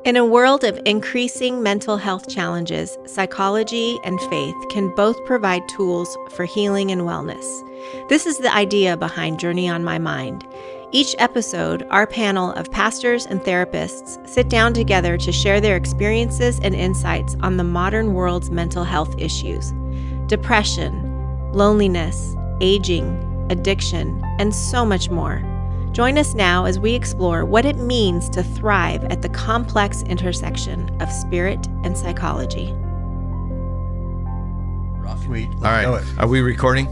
In a world of increasing mental health challenges, psychology and faith can both provide tools for healing and wellness. This is the idea behind Journey on My Mind. Each episode, our panel of pastors and therapists sit down together to share their experiences and insights on the modern world's mental health issues: depression, loneliness, aging, addiction, and so much more. Join us now as we explore what it means to thrive at the complex intersection of spirit and psychology. Sweet. All right. Are we recording?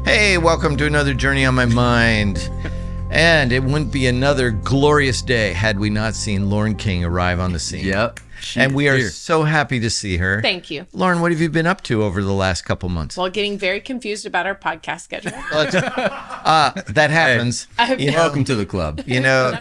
Hey, welcome to another Journey on My Mind. And it wouldn't be another glorious day had we not seen Lauren King arrive on the scene. Yep. And we are so happy to see her. Thank you. Lauren, what have you been up to over the last couple months? Well, getting very confused about our podcast schedule. That happens. Welcome to the club. You know,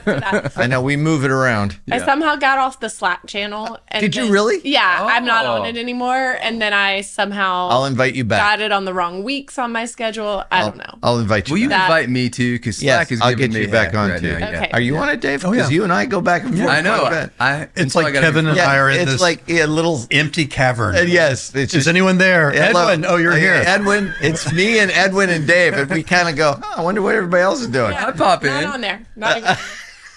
I know we move it around. I somehow got off the Slack channel. And Did you really? Yeah, I'm not on it anymore. And then I somehow I'll invite you back. got it on the wrong weeks on my schedule. I don't know. I'll invite you Will you back. invite me too? Because Slack is I'll giving get me you back heck on right too. now. Okay. Are you on it, Dave? Oh, Because yeah. you and I go back and forth. I know. quite a bit. It's like Kevin and I are in it's this like a little empty cavern. yes. It's Is just, anyone there? Hello. Edwin, oh, you're here. Edwin, it's me and Edwin and Dave, and we kind of go, I wonder what everybody else is doing. I pop in. Not on there. Not even.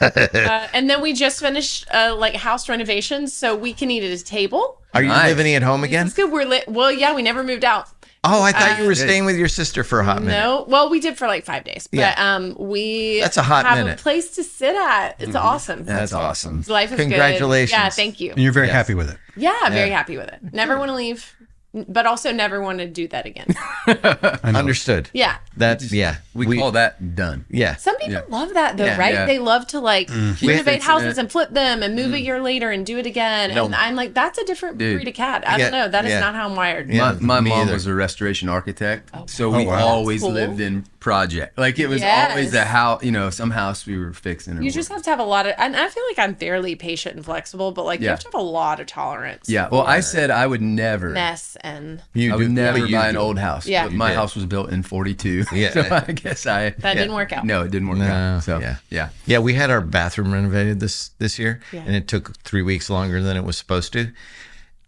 And then we just finished like house renovations, so we can eat at a table. Are you Nice. living at home again? It's good. Well, yeah, we never moved out. Oh, I thought you were staying with your sister for a hot minute. No, well, we did for like 5 days, but Yeah. we That's a hot have minute. a place to sit at. It's awesome. That's awesome. Life is Congratulations. good. Yeah, thank you. And you're very Yes. happy with it. Yeah, very happy with it. Never want to leave, but also never want to do that again. I know. Understood. Yeah. That's, yeah. We call that done. Yeah. Some people love that though, Yeah. right? Yeah. They love to like renovate fixing houses it. and flip them and move a year later and do it again. No. And I'm like, that's a different Dude. breed of cat. I Yeah, don't know. That is yeah. not how I'm wired. Yeah. My me mom either. was a restoration architect, so we wow. always Cool. lived in project. Like it was Yes. always a house, some house we were fixing. Or You just have to have a lot of, and I feel like I'm fairly patient and flexible, but like you Yeah. have to have a lot of tolerance. yeah. Well, I said I would never. Mess and You I would do- never but you buy an do. old house. Yeah. But my did. house was built in 42. Yeah. So I guess that didn't work out. No, it didn't work No, out. So yeah. Yeah, we had our bathroom renovated this year, Yeah. and it took 3 weeks longer than it was supposed to.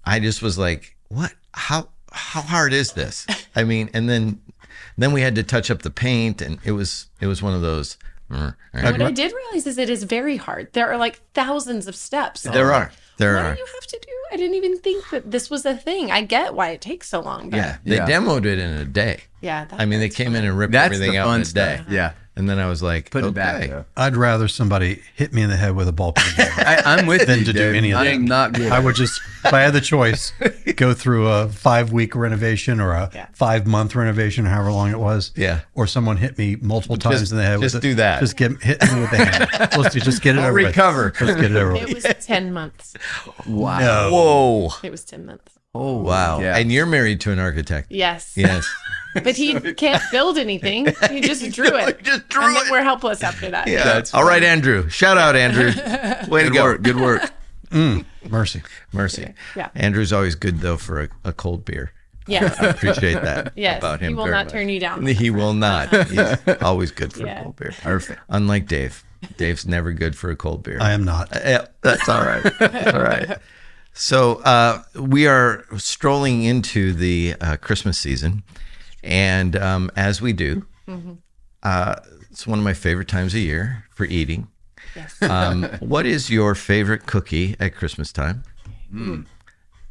I just was like, what? How hard is this? I mean, and then we had to touch up the paint, and it was one of those. What I did realize is it is very hard. There are like thousands of steps. There are. What do you have to do? I didn't even think that this was a thing. I get why it takes so long. But Yeah, they Yeah. demoed it in a day. yeah. I mean, they came in and ripped That's everything the out fun in a day. stuff. Yeah. And then I was like, Put okay. it back though. I'd rather somebody hit me in the head with a ball pen. I'm with Than you, to do dude. any of that. I'm not good. I would just, if I had the choice, go through a 5-week renovation or a 5-month renovation, however long it was. Yeah. Or someone hit me multiple times in the head. just with do that. Just hit me with the hand. Let's just get it over with. recover. Let's get it over It with. was 10 months. Wow. No. Whoa. It was 10 months. Oh Wow. Yeah. And you're married to an architect. Yes. Yes. But he can't build anything. He just drew it. Just drew and then it. we're helpless after that. Yeah. That's All right, Andrew. Shout out, Andrew. Way to Good go. work. Good work. Mercy. Mercy. Yeah. Andrew's always good, though, for a cold beer. Yes. I appreciate that Yes. about him. He will very not much. turn you down. He will not. He's always good for Yeah. a cold beer. Perfect. Unlike Dave. Dave's never good for a cold beer. I am not. Yeah, that's all right. That's all right. So we are strolling into the Christmas season. And as we do, it's one of my favorite times of year for eating. Yes. What is your favorite cookie at Christmas time?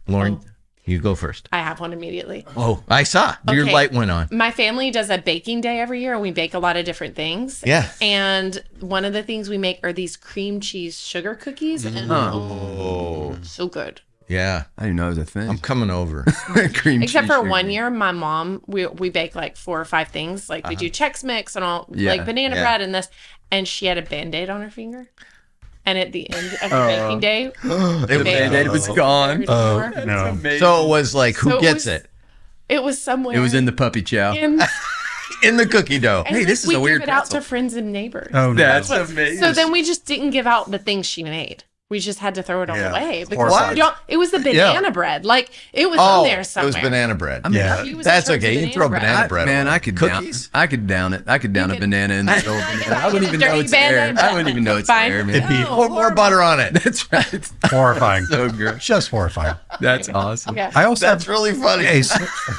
Lauren, you go first. I have one immediately. Oh, I saw. Your Okay. light went on. My family does a baking day every year, and we bake a lot of different things. Yeah. And one of the things we make are these cream cheese sugar cookies. And so good. Yeah. I didn't know it was a thing. I'm coming over. Cream Except cheese for sugar. one year, my mom, we bake like 4 or 5 things. Like we do Chex Mix and all, Yeah. like banana Yeah. bread and this. And she had a Band-Aid on her finger. And at the end of the baking day, The Band-Aid was gone. Oh, no. So it was like, who So it gets was- it? it was somewhere. It was in the puppy chow. in In the cookie dough. and Hey, this is we a weird give it out pretzel. to friends and neighbors. Oh, no. That's amazing. So then we just didn't give out the things she made. We just had to throw it all Yeah. away because Horrified. it was the banana bread. Like it was Oh, on there it somewhere. was banana bread. Yeah. He was in That's charge of okay. You can throw banana banana I- bread. man, away. I could cookies. I could down it. I could down a could- banana in the old banana. I wouldn't even know Dirty it's there. banana. I wouldn't even know it's Fine. there, man. It'd be Pour more butter on it. That's right. horrifying. So gross. Just horrifying. That's awesome. Yeah. I also That's have really funny. a,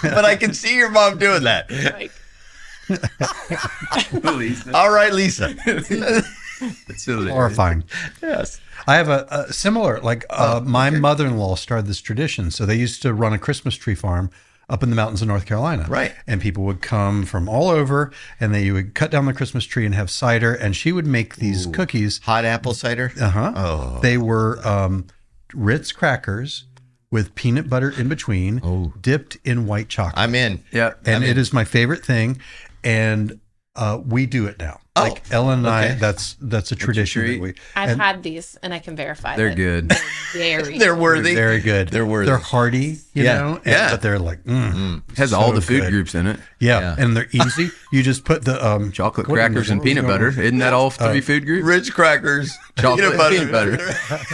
But I can see your mom doing that. Like, Lisa. All right, Lisa. It's hilarious. horrifying. Yes. I have a similar, my mother-in-law started this tradition. So they used to run a Christmas tree farm up in the mountains of North Carolina. Right. And people would come from all over and they would cut down the Christmas tree and have cider. And she would make these cookies. Hot apple cider. Uh-huh. Oh. They were Ritz crackers with peanut butter in between, dipped in white chocolate. I'm in. Yeah. And it is my favorite thing. And we do it now. Oh, Like Ellen and I, okay. that's a tradition treat. that we. I've and had these and I can verify They're that good. they're very They're worthy. very good. They're worthy. They're hearty, you Yeah. know. Yeah. But they're like, Has all so the food good. groups in it. yeah. Yeah. And they're easy. You just put the Chocolate what- crackers and what was peanut going butter. on? Isn't that all three food groups? Rich crackers. Chocolate peanut butter. peanut butter.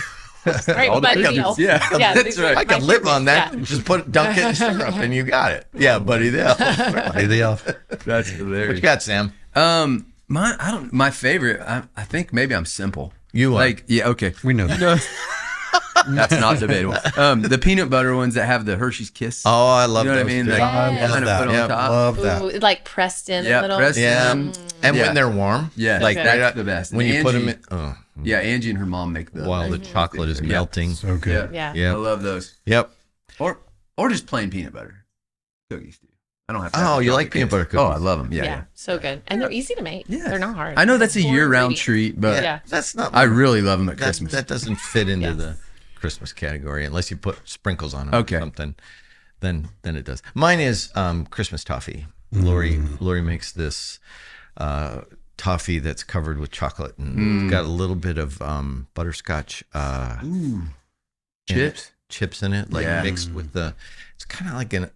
right, all the Buddy food Deal. groups. Yeah. yeah, That's these are right. I my can live on that. favorites. Just dunk it in syrup and you got it. Yeah, buddy. Yeah. Buddy the elf. That's What hilarious. you got, Sam? My favorite. I think maybe I'm simple. You are. Like, yeah, okay. We know that. That's not debatable. The peanut butter ones that have the Hershey's Kiss. Oh, I love you know those. what I mean? too. Like, I love kind of that. put on Yeah, top. Love that. Ooh, like pressed in Yeah, a little. pressed Yeah. in. And Yeah. when they're warm, Yeah, like that's right the best. when And you put them Angie- in, oh, Yeah, Angie and her mom make those. while the chocolate is Yeah. melting. So good. Yeah. Yeah. I love those. Yep. Or just plain peanut butter cookies too. I don't have to. Oh, have the you like chocolate peanut cake. butter cookies? Oh, I love them. Yeah, Yeah, yeah. so good. And they're easy to make. Yeah. They're not hard. I know that's a Four year-round ingredients. treat, but Yeah. That's not. I really love them at that, Christmas. that doesn't fit into Yes. the Christmas category unless you put sprinkles on it Okay. or something. Then it does. Mine is Christmas toffee. Lori makes this toffee that's covered with chocolate and it's got a little bit of butterscotch Chips. chips in it, like Yeah. mixed with the. It's kind of like an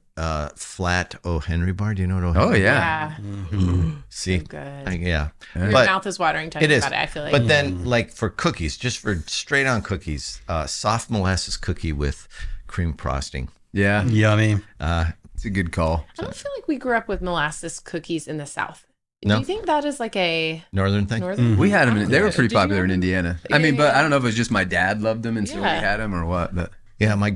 flat O. Henry bar. Do you know what O. Oh Henry yeah. Yeah. See, So good. yeah. Your But mouth is watering talking it is. about it, I feel like. But then, like for cookies, just for straight on cookies, soft molasses cookie with cream frosting. Yeah. Yummy. It's a good call. I don't feel like we grew up with molasses cookies in the South. No. Do you think that is like a Northern thing. northern? We had them. I don't They were know. pretty Did you popular in have them? Indiana. I mean, but I don't know if it was just my dad loved them and so we Yeah. had them or what. But Yeah, my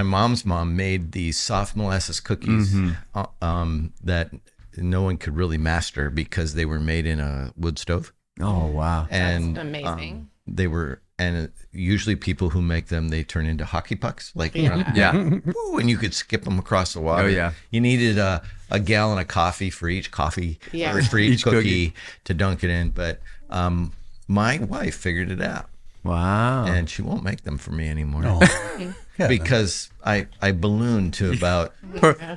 mom's mom made these soft molasses cookies that no one could really master because they were made in a wood stove, oh wow. and amazing. they were, and usually people who make them they turn into hockey pucks, like you know, Yeah. woo, and you could skip them across the water. Oh, yeah. You needed a gallon of coffee for each coffee Yeah. or for each, Each cookie, cookie. to dunk it in. But my wife figured it out, Wow. and she won't make them for me anymore. Oh. Yeah. Because I ballooned to about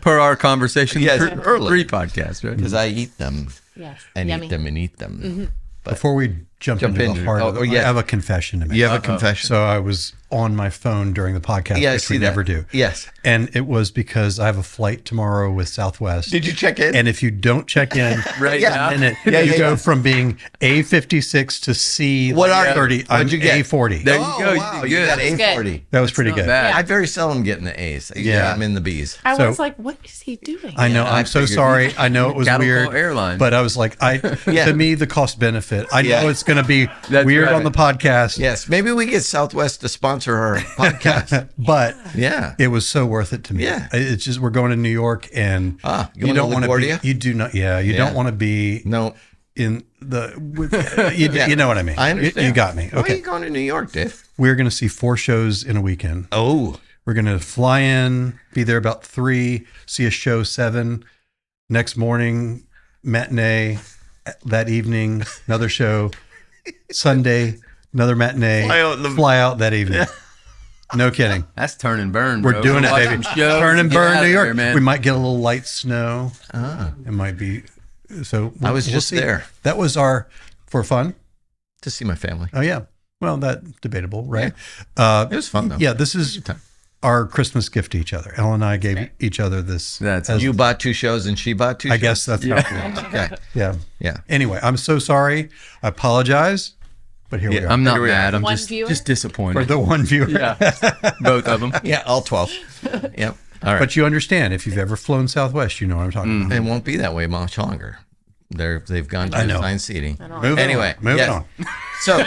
per our conversation, Yes, early. pre-podcast, right? because I eat them Yes. and Yummy. eat them and eat them. Before we jump into into the heart it. of it, Oh, yeah. I have a confession to make. You have a confession. So I was on my phone during the podcast, Yeah, I which see we that. never do. Yes. And it was because I have a flight tomorrow with Southwest. Did you check in? And if you don't check in Right Yeah. now. in it, Yeah, you yeah, go yeah. from being A56 to C What are you? 30. I'm What'd you get? A40. There you Oh, go. wow, You did you good. got That's good. A40. That was pretty not good. bad. I very seldom get in the A's. Yeah. I'm in the B's. I So- was like, what is he doing? I know. Yeah, I'm I so figured. sorry. I know it was Cattle weird. Call Airline. But I was like, to me, the cost benefit. I know Yeah. it's going to be That's weird right. on the podcast. Yes, maybe we get Southwest to sponsor our podcast. But Yeah. it was so worth it to me. Yeah. It's just we're going to New York and You going to don't want to LaGuardia? be. You do not. Yeah, you Yeah. don't want to be No, in the. You, Yeah. you know what I mean. I understand. You got me. Why are Okay. you going to New York, Dave? We're going to see 4 shows in a weekend. Oh, We're going to fly in, be there about 3, see a show 7. Next morning, matinee. That evening, another show. Sunday, another matinee. Fly out that evening. No kidding. That's turn and burn. We're bro. doing it, Watch baby. some shows, Turn and get burn out New of York. there, man. We might get a little light snow. It might be. So I was just see. there. That was our for fun. to see my family. Oh yeah. Well, that's debatable, right? It was fun though. Yeah, this is time. our Christmas gift to each other. Ellen and I gave each other this. That's as- You bought 2 shows and she bought 2 I shows? guess that's how it works. Okay. Yeah. Yeah. Anyway, I'm so sorry. I apologize. But here we are. I'm not Here we are. mad. I'm One just viewer? disappointed. For the one viewer. Yeah, both of them. Yeah, all 12. Yep. All right. But you understand, if you've ever flown Southwest, you know what I'm talking about. It won't be that way much longer. They've gone to I know. assigned seating. Moving Anyway, on. Moving yes. on. So,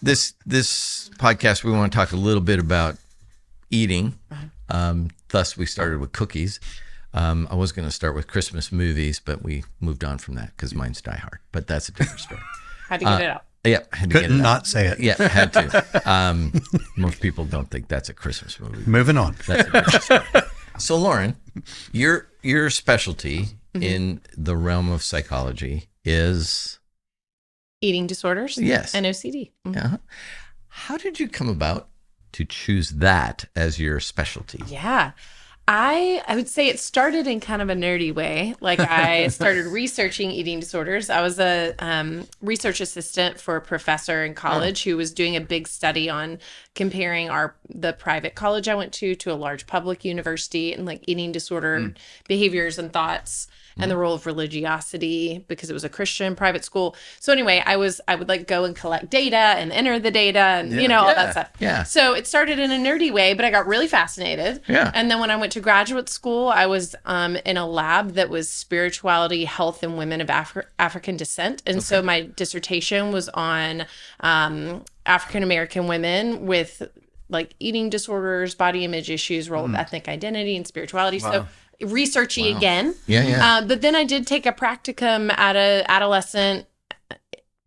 this podcast, we want to talk a little bit about eating. Thus, we started with cookies. I was going to start with Christmas movies, but we moved on from that because mine's Die Hard. But that's a different story. Had to get it out. Yeah, I had to get Couldn't it out. not say it. Yeah, had to. Most people don't think that's a Christmas movie. Moving on. That's a different story. So, Lauren, your specialty in the realm of psychology is Eating disorders. Yes. And OCD. uh, how did you come about to choose that as your specialty? Yeah. I would say it started in kind of a nerdy way. Like I started researching eating disorders. I was a research assistant for a professor in college who was doing a big study on comparing the private college I went to a large public university and like eating disorder behaviors and thoughts and the role of religiosity because it was a Christian private school. So anyway, I would like go and collect data and enter the data and all that stuff. Yeah. So it started in a nerdy way, but I got really fascinated. Yeah. And then when I went to graduate school, I was in a lab that was spirituality, health, and women of African descent. And so my dissertation was on African American women with like eating disorders, body image issues, role of ethnic identity, and spirituality. So researchy again. Yeah. But then I did take a practicum at a adolescent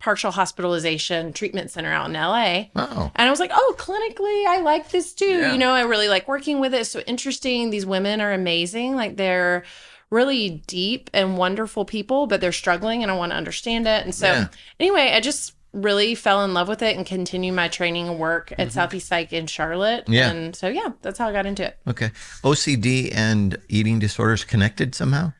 partial hospitalization treatment center out in LA. Wow. And I was like, oh, clinically, I like this too. Yeah. I really like working with it. It's so interesting. These women are amazing. Like they're really deep and wonderful people, but they're struggling and I want to understand it. And so anyway, I just really fell in love with it and continued my training and work at Southeast Psych in Charlotte. Yeah. And so, that's how I got into it. Okay. OCD and eating disorders connected somehow?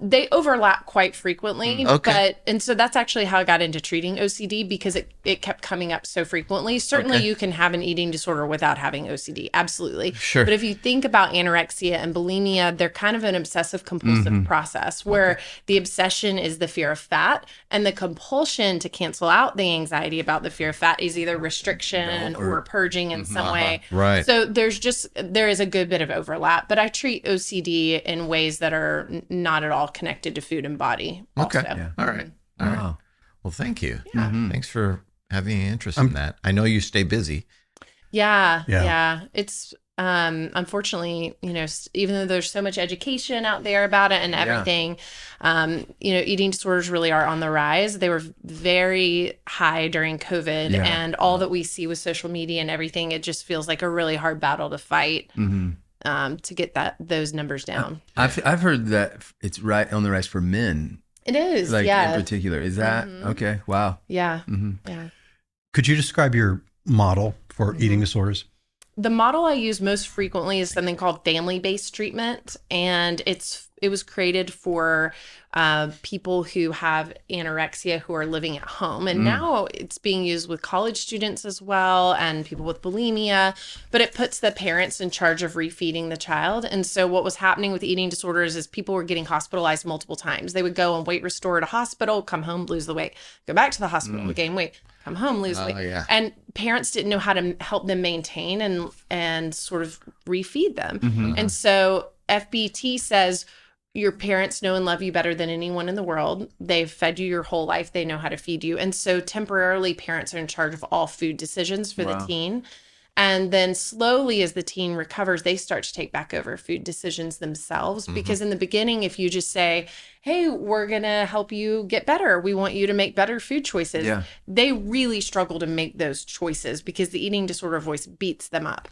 They overlap quite frequently, Okay. and so that's actually how I got into treating OCD because it kept coming up so frequently. Certainly Okay. you can have an eating disorder without having OCD. Absolutely. Sure. But if you think about anorexia and bulimia, they're kind of an obsessive compulsive process where the obsession is the fear of fat and the compulsion to cancel out the anxiety about the fear of fat is either restriction or purging in some way. Right. So there is a good bit of overlap, but I treat OCD in ways that are not at all connected to food and body. Okay. Also. Yeah. All right. All right. Well, thank you. Yeah. Thanks for having an interest in that. I know you stay busy. Yeah. It's unfortunately, even though there's so much education out there about it and everything, eating disorders really are on the rise. They were very high during COVID and all that we see with social media and everything, it just feels like a really hard battle to fight. To get those numbers down. I've heard that it's right on the rise for men. It is, in particular. Is that okay? Wow. Yeah. Yeah. Could you describe your model for eating disorders? The model I use most frequently is something called family-based treatment, and it was created for people who have anorexia who are living at home, and now it's being used with college students as well and people with bulimia, but it puts the parents in charge of refeeding the child. And so what was happening with eating disorders is people were getting hospitalized multiple times. They would go and weight restore at a hospital, come home, lose the weight, go back to the hospital, gain weight, come home, lose weight. Yeah. And parents didn't know how to help them maintain and sort of refeed them. And so FBT says your parents know and love you better than anyone in the world. They've fed you your whole life. They know how to feed you. And so temporarily parents are in charge of all food decisions for the teen. And then slowly as the teen recovers, they start to take back over food decisions themselves. Because in the beginning, if you just say, hey, we're going to help you get better. We want you to make better food choices. Yeah. They really struggle to make those choices because the eating disorder voice beats them up.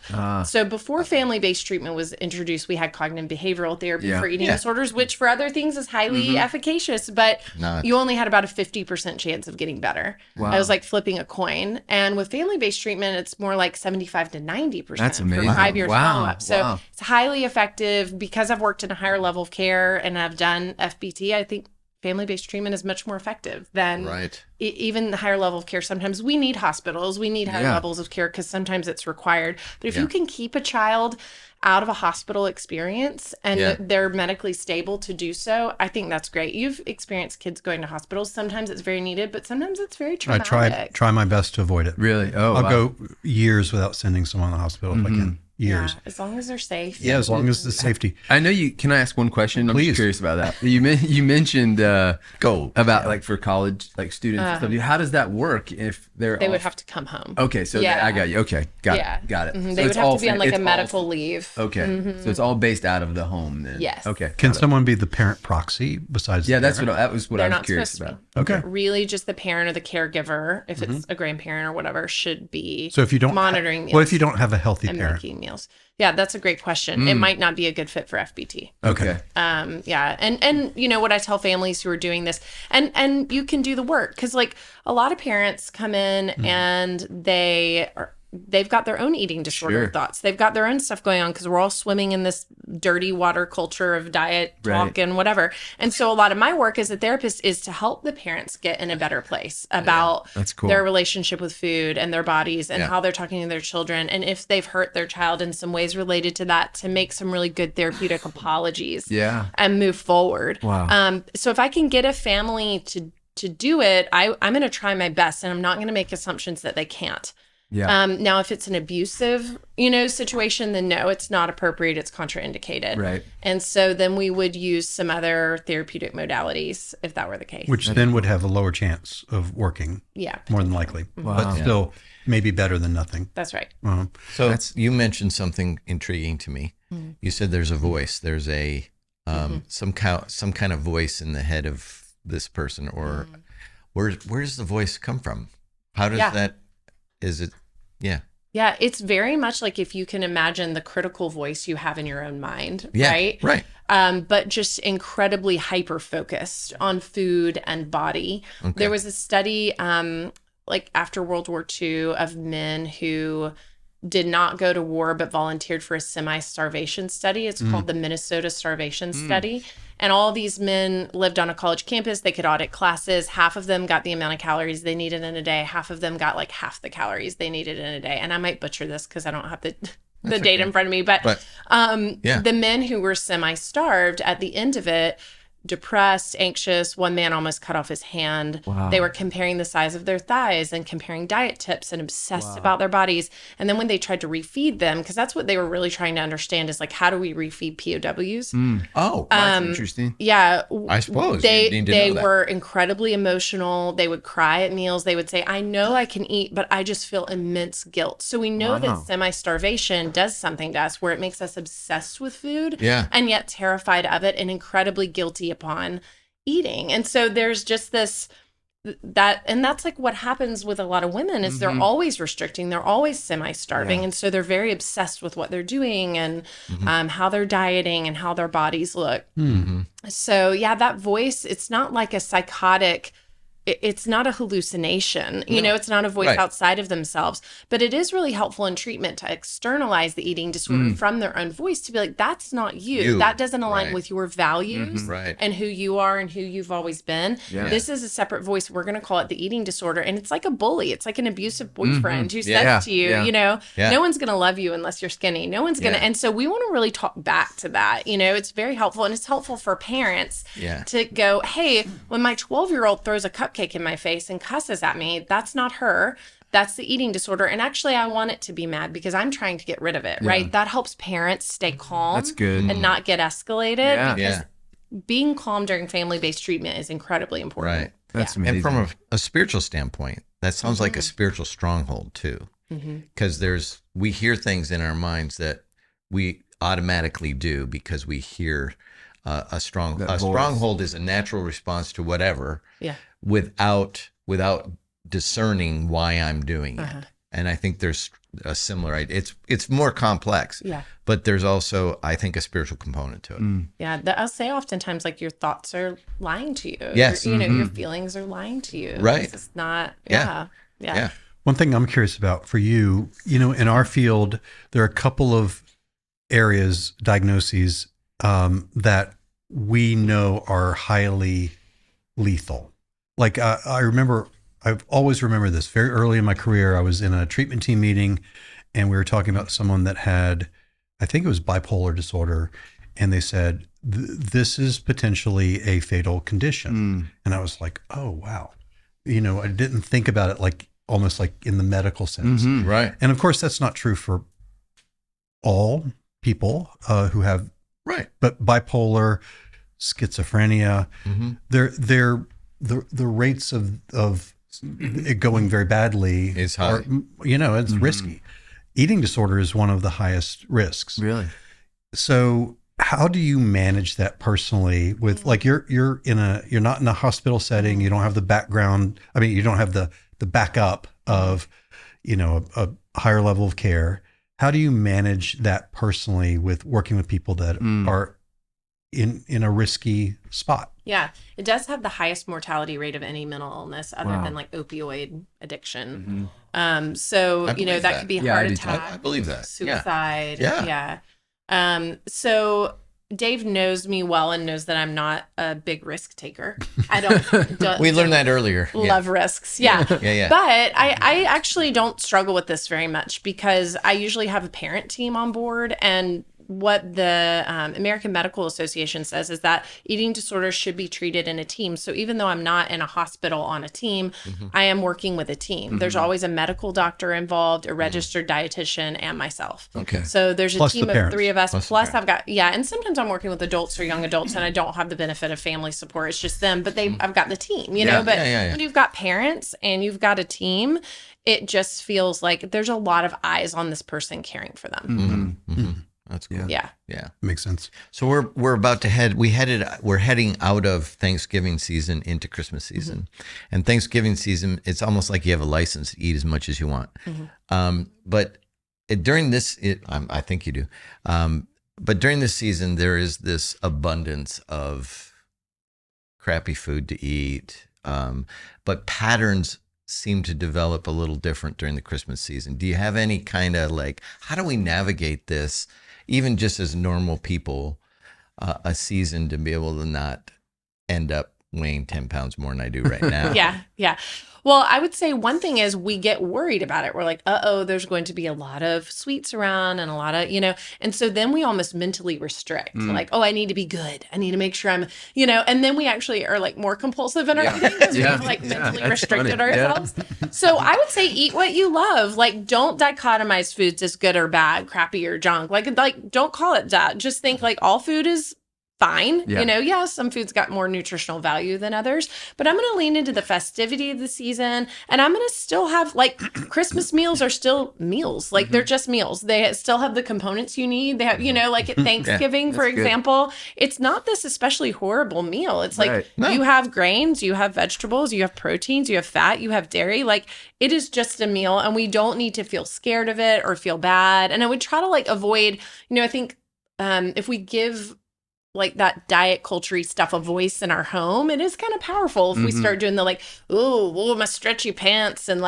So before family-based treatment was introduced, we had cognitive behavioral therapy for eating disorders, which for other things is highly efficacious, but you only had about a 50% chance of getting better. Wow. I was like flipping a coin. And with family-based treatment, it's more like 75 to 90%. That's amazing. For 5 years Wow. follow-up. So it's highly effective because I've worked in a higher level of care and I've done FBT. I think family-based treatment is much more effective than Right. even the higher level of care. Sometimes we need hospitals, we need higher levels of care because sometimes it's required. But if you can keep a child out of a hospital experience and they're medically stable to do so, I think that's great. You've experienced kids going to hospitals. Sometimes it's very needed, but sometimes it's very traumatic. Try my best to avoid it. Really? Oh, I'll wow. go years without sending someone to the hospital if I can. Years. Yeah, as long as they're safe. Yeah, as long as the safety. I know you. Can I ask one question? I'm Please. just curious about that. You mentioned Go. about like for college like students and stuff. How does that work if they're They would have to come home. Okay, so Yeah. I got you. Okay, got it. Mhm. So They would it's have all to be on like it's a all- medical leave. Okay, so it's all based out of the home then. Yes. Okay. Can someone be the parent proxy besides Yeah, the that's parent? that was what They're I was not curious supposed about. to be. Okay. Really, just the parent or the caregiver, if it's a grandparent or whatever, should be So if you don't monitoring meals. What if you don't have a healthy and parent? making meals? Yeah, that's a great question. It might not be a good fit for FBT. Okay. Yeah, and you know what I tell families who are doing this, and you can do the work because like a lot of parents come in and they've got their own eating disorder Sure. thoughts. They've got their own stuff going on because we're all swimming in this dirty water culture of diet talk Right. and whatever. And so a lot of my work as a therapist is to help the parents get in a better place about That's cool. their relationship with food and their bodies and Yeah. how they're talking to their children. And if they've hurt their child in some ways related to that, to make some really good therapeutic apologies Yeah. and move forward. Wow. So if I can get a family to do it, I'm going to try my best, and I'm not going to make assumptions that they can't. Yeah. Now, if it's an abusive, situation, then no, it's not appropriate. It's contraindicated. Right. And so then we would use some other therapeutic modalities if that were the case. Which then would have a lower chance of working, Yeah, more than likely. Wow. But still, maybe better than nothing. that's right. Uh-huh. So you mentioned something intriguing to me. You said there's a voice. There's a some kind of voice in the head of this person, or where's the voice come from? How does that? Is it? Yeah. Yeah, it's very much like if you can imagine the critical voice you have in your own mind, Yeah. right? Right. But just incredibly hyper focused on food and body. Okay. There was a study like after World War II of men who did not go to war but volunteered for a semi-starvation study. It's called the Minnesota Starvation Study. And all these men lived on a college campus. They could audit classes. Half of them got the amount of calories they needed in a day. Half of them got like half the calories they needed in a day. And I might butcher this because I don't have the data in front of me. But the men who were semi-starved at the end of it, depressed, anxious, one man almost cut off his hand. Wow. They were comparing the size of their thighs and comparing diet tips and obsessed about their bodies. And then when they tried to refeed them, because that's what they were really trying to understand is like, how do we refeed POWs? Oh, That's interesting. Yeah. I suppose They you need to know that. were incredibly emotional. They would cry at meals. They would say, I know I can eat, but I just feel immense guilt. So we know that semi-starvation does something to us where it makes us obsessed with food and yet terrified of it and incredibly guilty upon eating. And so there's just this and that's like what happens with a lot of women is they're always restricting, they're always semi-starving, and so they're very obsessed with what they're doing and how they're dieting and how their bodies look. So that voice, it's not like a psychotic, it's not a hallucination, it's not a voice outside of themselves, but it is really helpful in treatment to externalize the eating disorder from their own voice, to be like, that's not you. That doesn't align with your values and who you are and who you've always been. This is a separate voice. We're going to call it the eating disorder. And it's like a bully. It's like an abusive boyfriend who says to you, no one's going to love you unless you're skinny. No one's going to. And so we want to really talk back to that. It's very helpful. And it's helpful for parents to go, hey, when my 12-year-old throws a cupcake in my face and cusses at me, that's not her. That's the eating disorder. And actually, I want it to be mad because I'm trying to get rid of it, right? That helps parents stay calm. That's good. And not get escalated. Yeah. Because being calm during family-based treatment is incredibly important. Right. That's amazing. And from a spiritual standpoint, that sounds like a spiritual stronghold too. Because we hear things in our minds that we automatically do because we hear a stronghold is a natural response to whatever. Yeah. Without discerning why I'm doing it. And I think there's a similar idea. It's more complex. Yeah. But there's also, I think, a spiritual component to it. Yeah. I'll say oftentimes, like, your thoughts are lying to you. Yes. Your feelings are lying to you. Right. It's not. Yeah. One thing I'm curious about for you, in our field, there are a couple of areas, diagnoses, that we know are highly lethal. Like I've always remembered this. Very early in my career, I was in a treatment team meeting, and we were talking about someone that had, I think it was bipolar disorder, and they said, this is potentially a fatal condition. And I was like, oh, wow. I didn't think about it like almost like in the medical sense. Right. And of course, that's not true for all people who have, but bipolar, schizophrenia, the rates of it going very badly is high. It's risky. Eating disorder is one of the highest risks. Really? So how do you manage that personally with like you're not in a hospital setting, you don't have the background, you don't have the backup of a higher level of care. How do you manage that personally with working with people that are in a risky spot? Yeah, it does have the highest mortality rate of any mental illness other than like opioid addiction. So, that could be heart attack. I believe that. Suicide. Yeah. So Dave knows me well and knows that I'm not a big risk taker. I don't we learned that earlier. Love risks. Yeah. Yeah. But I actually don't struggle with this very much because I usually have a parent team on board, and what the American Medical Association says is that eating disorders should be treated in a team. So even though I'm not in a hospital on a team, I am working with a team. There's always a medical doctor involved, a registered dietitian, and myself. Okay. So there's a Plus team the of parents. 3 of us. Plus I've got, and sometimes I'm working with adults or young adults and I don't have the benefit of family support. It's just them, but I've got the team, but when you've got parents and you've got a team, it just feels like there's a lot of eyes on this person caring for them. That's cool. Yeah. Makes sense. So we're about to we're heading out of Thanksgiving season into Christmas season. And Thanksgiving season, it's almost like you have a license to eat as much as you want. But during this, I think you do. But during this season, there is this abundance of crappy food to eat. But patterns seem to develop a little different during the Christmas season. Do you have any kind of how do we navigate this, even just as normal people, a season to be able to not end up weighing 10 pounds more than I do right now? Yeah. Well, I would say one thing is we get worried about it. We're like, there's going to be a lot of sweets around and a lot of, and so then we almost mentally restrict, like, I need to be good. I need to make sure I'm, and then we actually are more compulsive in our eating because we've mentally restricted ourselves. So I would say eat what you love. Don't dichotomize foods as good or bad, crappy or junk. Like don't call it that. Just think all food is fine. Some foods got more nutritional value than others, but I'm going to lean into the festivity of the season, and I'm going to still have Christmas meals are still meals. They're just meals. They still have the components you need. They have, at Thanksgiving, for example, it's not this especially horrible meal. It's you have grains, you have vegetables, you have proteins, you have fat, you have dairy. It is just a meal, and we don't need to feel scared of it or feel bad. And I would try to avoid, I think if we give that diet culture stuff a voice in our home, it is kind of powerful if we start doing the my stretchy pants and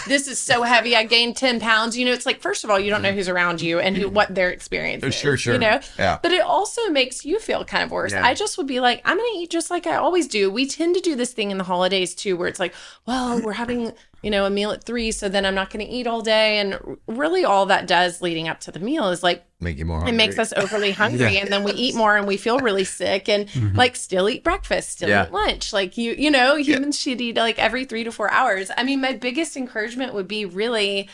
this is so heavy, I gained 10 pounds. It's first of all, you don't know who's around you and what their experience is. Sure. But it also makes you feel kind of worse. I just would be I'm going to eat just like I always do. We tend to do this thing in the holidays too, where it's we're having a meal at 3, so then I'm not going to eat all day. And really all that does leading up to the meal is make you more hungry. It makes us overly hungry, and then we eat more and we feel really sick, and still eat breakfast, still eat lunch. Humans should eat every 3 to 4 hours. I mean, my biggest encouragement would be really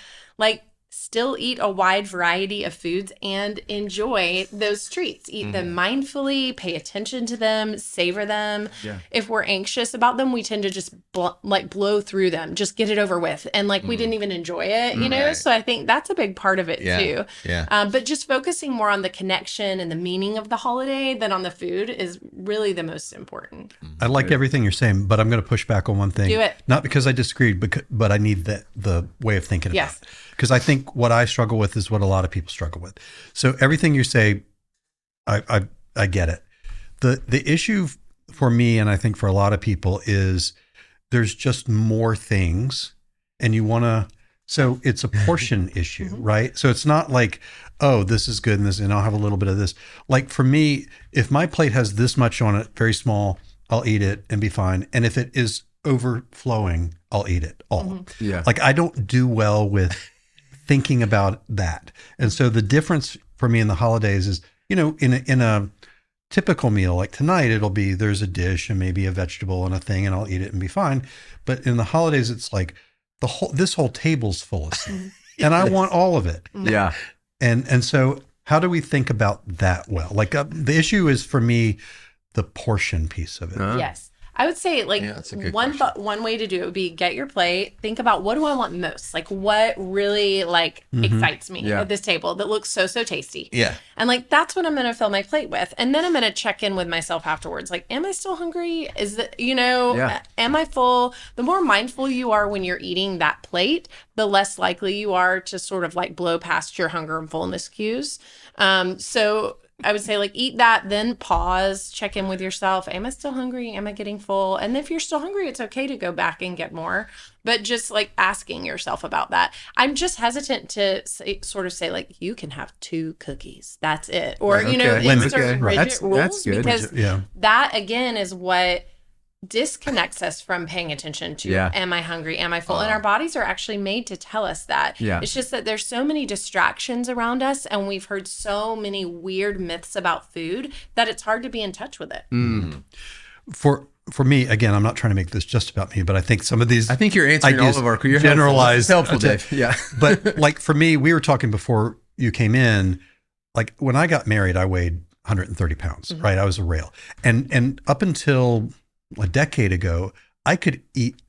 still eat a wide variety of foods and enjoy those treats. Eat them mindfully, pay attention to them, savor them. If we're anxious about them, we tend to just blow through them, just get it over with. And we didn't even enjoy it, Right. So I think that's a big part of it too. But just focusing more on the connection and the meaning of the holiday than on the food is really the most important. I like everything you're saying, but I'm going to push back on one thing. Do it. Not because I disagreed, but I need the way of thinking about it. Because I think what I struggle with is what a lot of people struggle with. So everything you say, I get it. The issue for me, and I think for a lot of people, is there's just more things, and you want to. So it's a portion issue, right? So it's not this is good and I'll have a little bit of this. For me, if my plate has this much on it, very small, I'll eat it and be fine. And if it is overflowing, I'll eat it all. Yeah. Like I don't do well with thinking about that. And so the difference for me in the holidays is, in a typical meal, like tonight, it'll be, there's a dish and maybe a vegetable and a thing, and I'll eat it and be fine. But in the holidays, it's like this whole table's full of stuff and I want all of it. Yeah. And so how do we think about that? Well, like the issue is for me, the portion piece of it. Yes. I would say that's a good question. one way to do it would be get your plate, think about what do I want most? Like what really excites me at this table that looks so tasty. Yeah. And that's what I'm going to fill my plate with. And then I'm going to check in with myself afterwards. Like, am I still hungry? Is it, am I full? The more mindful you are when you're eating that plate, the less likely you are to sort of blow past your hunger and fullness cues. So I would say eat that, then pause, check in with yourself. Am I still hungry? Am I getting full? And if you're still hungry, it's okay to go back and get more, but just asking yourself about that. I'm just hesitant to say you can have 2 cookies. That's it. Or, insert rigid rules that's good. because that again is what disconnects us from paying attention to am I hungry, am I full, and our bodies are actually made to tell us that. It's just that there's so many distractions around us, and we've heard so many weird myths about food that it's hard to be in touch with it. For me, again, I'm not trying to make this just about me, but I think some of these I think you're answering all of our generalized helpful, Dave. Yeah. But for me, we were talking before you came in, when I got married, I weighed 130 pounds, right? I was a rail. And up until a decade ago, I could eat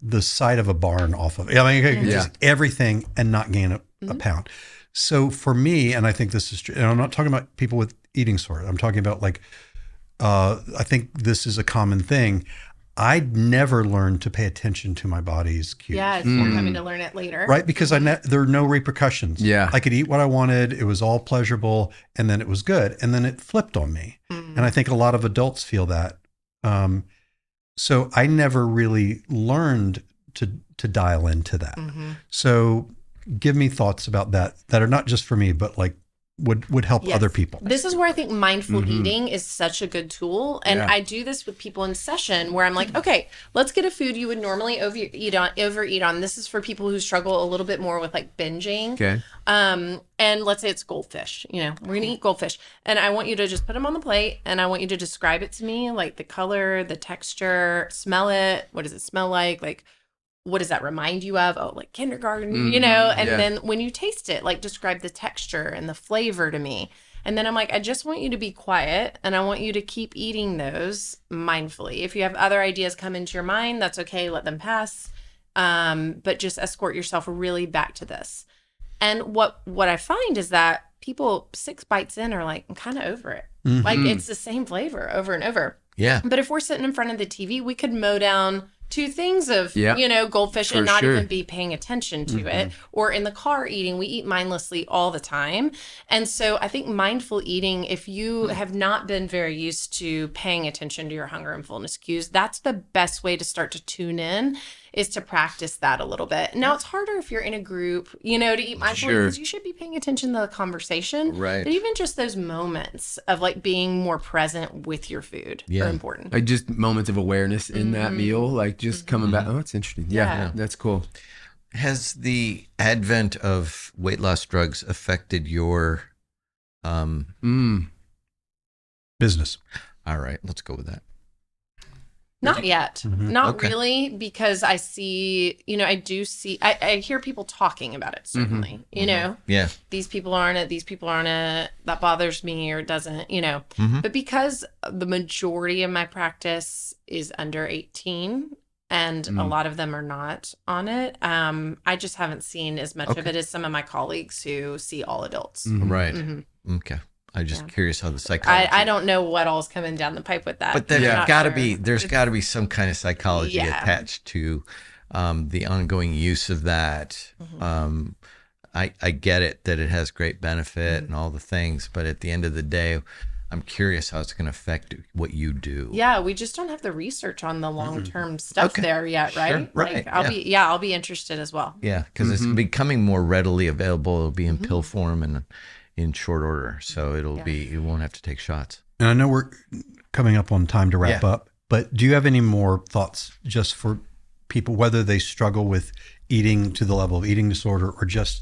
the side of a barn off of it. I mean, just everything and not gain a pound. So for me, and I think this is true, and I'm not talking about people with eating disorder. I'm talking about I think this is a common thing. I'd never learned to pay attention to my body's cues. Yeah, it's more having to learn it later. Right, because there are no repercussions. Yeah. I could eat what I wanted. It was all pleasurable, and then it was good. And then it flipped on me. And I think a lot of adults feel that. So I never really learned to dial into that. So give me thoughts about that are not just for me, but would help other people. This is where I think mindful eating is such a good tool. And I do this with people in session where I'm okay, let's get a food you would normally overeat on. This is for people who struggle a little bit more with binging. Okay. And let's say it's goldfish. We're going to eat goldfish. And I want you to just put them on the plate and I want you to describe it to me, the color, the texture, smell it. What does it smell like? What does that remind you of? Oh, kindergarten, and then when you taste it, describe the texture and the flavor to me. And then I'm I just want you to be quiet and I want you to keep eating those mindfully. If you have other ideas come into your mind, that's okay. Let them pass. But just escort yourself really back to this. And what I find is that people 6 bites in are I'm kind of over it. It's the same flavor over and over. Yeah. But if we're sitting in front of the TV, we could mow down 2 things of, goldfish and not even be paying attention to it. Or in the car eating, we eat mindlessly all the time. And so I think mindful eating, if you have not been very used to paying attention to your hunger and fullness cues, that's the best way to start to tune in, is to practice that a little bit. Now, it's harder if you're in a group, to eat mindfully because you should be paying attention to the conversation. Right. But even just those moments of being more present with your food are important. Just moments of awareness in that meal, just coming back. Oh, it's interesting. Yeah, that's cool. Has the advent of weight loss drugs affected your business? All right, let's go with that. Not yet. Not really, because I see, I hear people talking about it, certainly, Yeah. These people aren't it, that bothers me or it doesn't, but because the majority of my practice is under 18 and a lot of them are not on it, I just haven't seen as much of it as some of my colleagues who see all adults. Right. Okay. I'm just curious how the psychology. I don't know what all's coming down the pipe with that. But there's got to be some kind of psychology attached to the ongoing use of that. I get it that it has great benefit and all the things, but at the end of the day, I'm curious how it's going to affect what you do. Yeah, we just don't have the research on the long-term stuff there yet, right? Sure. Right. I'll be interested as well. Yeah, because it's becoming more readily available. It'll be in pill form and in short order, so you won't have to take shots. And I know we're coming up on time to wrap up. But do you have any more thoughts just for people, whether they struggle with eating to the level of eating disorder or just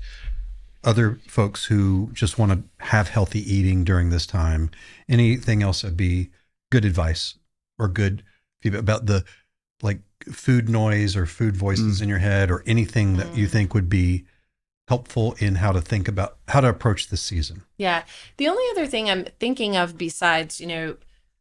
other folks who just want to have healthy eating during this time? Anything else that'd be good advice or good feedback about the like food noise or food voices in your head, or anything that you think would be helpful in how to think about how to approach this season? Yeah. The only other thing I'm thinking of besides,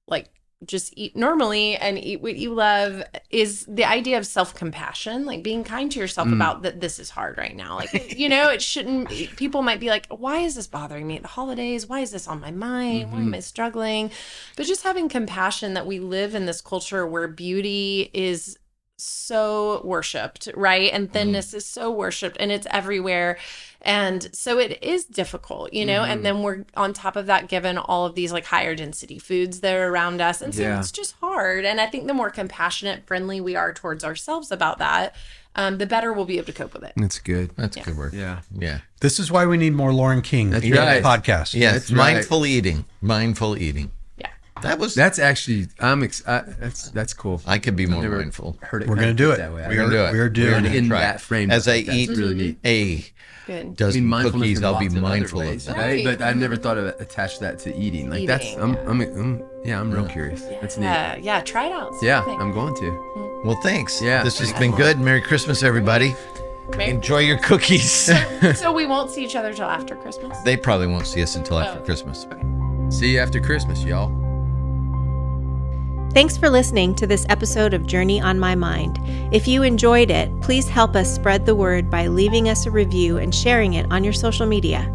like just eat normally and eat what you love is the idea of self-compassion, like being kind to yourself about that this is hard right now. Like, it shouldn't, people might be like, why is this bothering me at the holidays? Why is this on my mind? Why am I struggling? But just having compassion that we live in this culture where beauty is so worshipped, right? And thinness is so worshipped, and it's everywhere. And so it is difficult, and then we're on top of that given all of these like higher density foods that are around us. And so it's just hard. And I think the more compassionate, friendly we are towards ourselves about that, the better we'll be able to cope with it. That's good. That's a good word. Yeah. Yeah. This is why we need more Lauren King That's in the right. podcast. Yes. That's right. Mindful eating. Mindful eating. Yeah. That's actually, that's cool. I could be more Never mindful. heard it We're kind going to of do it. that way. We're gonna do it. We're doing it. in Try that it. frame. As I That's eat really neat. a Good. dozen mindfulness cookies, in I'll be lots of other mindful of ways, that. right? But I've never thought of attach that to eating. Like that's, Eating, I'm real curious. That's neat. Yeah. Try it out. See Yeah, what you think. I'm going to. Well, thanks. Yeah. This has been good. Merry Christmas, everybody. Merry- Enjoy your cookies. So we won't see each other till after Christmas. They probably won't see us until after Christmas. See you after Christmas, y'all. Thanks for listening to this episode of Journey on My Mind. If you enjoyed it, please help us spread the word by leaving us a review and sharing it on your social media.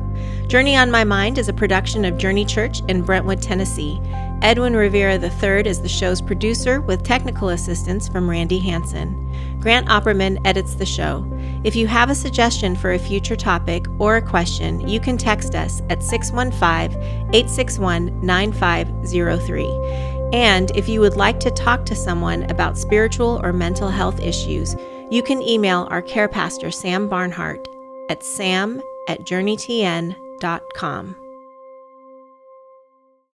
Journey on My Mind is a production of Journey Church in Brentwood, Tennessee. Edwin Rivera III is the show's producer with technical assistance from Randy Hansen. Grant Opperman edits the show. If you have a suggestion for a future topic or a question, you can text us at 615-861-9503. And if you would like to talk to someone about spiritual or mental health issues, you can email our care pastor, Sam Barnhart, at sam@journeytn.com.